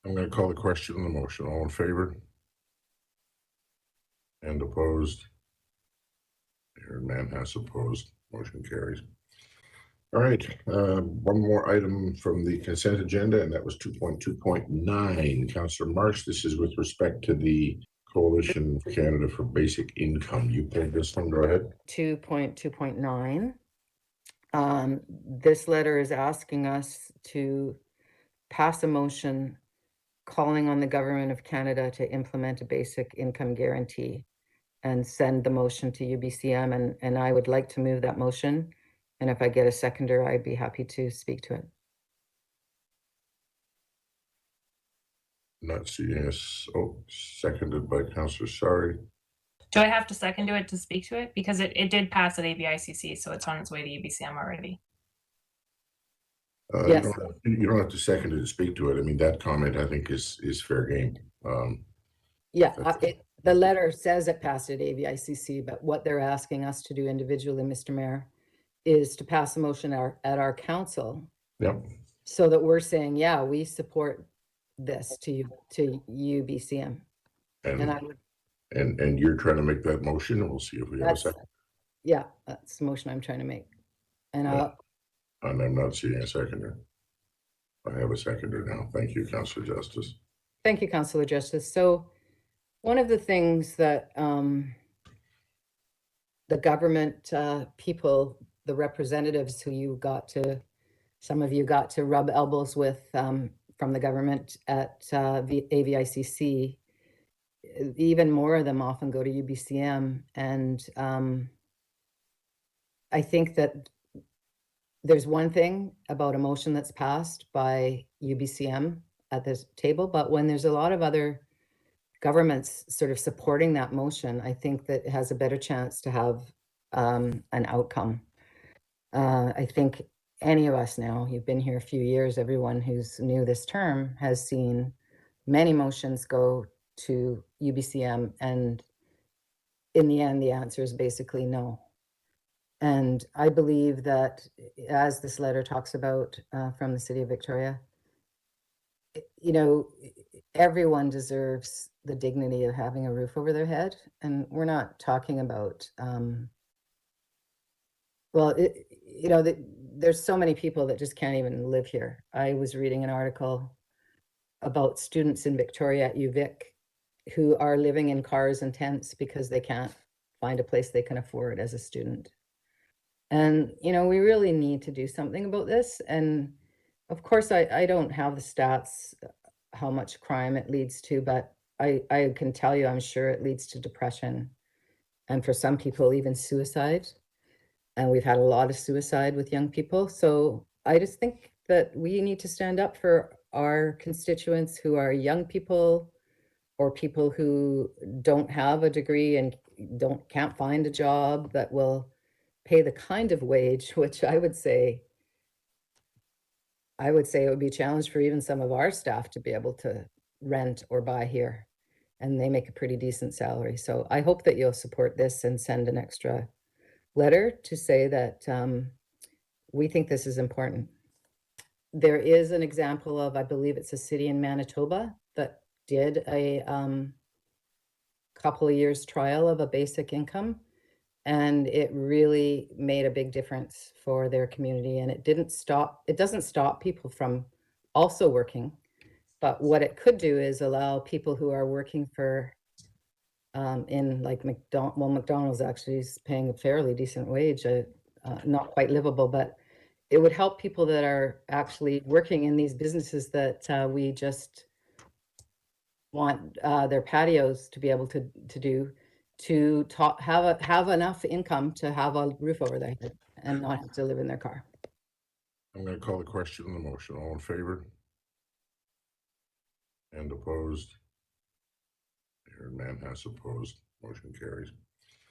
I'm going to call the question on the motion. All in favor? And opposed? Marianne has opposed. Motion carries. All right. One more item from the consent agenda, and that was 2.2.9. Councillor Marsh, this is with respect to the Coalition for Canada for Basic Income. You pulled this one. Go ahead. 2.2.9. This letter is asking us to pass a motion calling on the Government of Canada to implement a basic income guarantee and send the motion to UBCM. And I would like to move that motion. And if I get a seconder, I'd be happy to speak to it. Not seeing us. Oh, seconded by Councillor Sari. Do I have to second it to speak to it? Because it did pass at ABICC, so it's on its way to UBCM already. Yes. You don't have to second it to speak to it. I mean, that comment I think is fair game. Yeah, the letter says it passed at ABICC, but what they're asking us to do individually, Mr. Mayor, is to pass a motion at our council. Yep. So that we're saying, yeah, we support this to UBCM. And I would. And you're trying to make that motion, and we'll see if we have a second. Yeah, that's the motion I'm trying to make. And yeah. And I'm not seeing a seconder. I have a seconder now. Thank you, Councillor Justice. Thank you, Councillor Justice. So one of the things that the government people, the representatives who some of you got to rub elbows with from the government at the AVICC, even more of them often go to UBCM. And I think that there's one thing about a motion that's passed by UBCM at this table, but when there's a lot of other governments sort of supporting that motion, I think that it has a better chance to have an outcome. I think any of us now, you've been here a few years, everyone who's new this term has seen many motions go to UBCM, and in the end, the answer is basically no. And I believe that, as this letter talks about from the City of Victoria, you know, everyone deserves the dignity of having a roof over their head. And we're not talking about, there's so many people that just can't even live here. I was reading an article about students in Victoria at UVic who are living in cars and tents because they can't find a place they can afford as a student. And, you know, we really need to do something about this. And of course, I don't have the stats, how much crime it leads to, but I can tell you, I'm sure it leads to depression. And for some people, even suicide. And we've had a lot of suicide with young people. So I just think that we need to stand up for our constituents who are young people or people who don't have a degree and can't find a job that will pay the kind of wage, which I would say it would be a challenge for even some of our staff to be able to rent or buy here. And they make a pretty decent salary. So I hope that you'll support this and send an extra letter to say that we think this is important. There is an example of, I believe it's a city in Manitoba that did a couple of years trial of a basic income. And it really made a big difference for their community. And it doesn't stop people from also working. But what it could do is allow people who are working for, in like McDonald's actually is paying a fairly decent wage, not quite livable, but it would help people that are actually working in these businesses that we just want their patios to be able to do, to have enough income to have a roof over their head and not have to live in their car. I'm going to call the question on the motion. All in favor? And opposed? Marianne has opposed. Motion carries.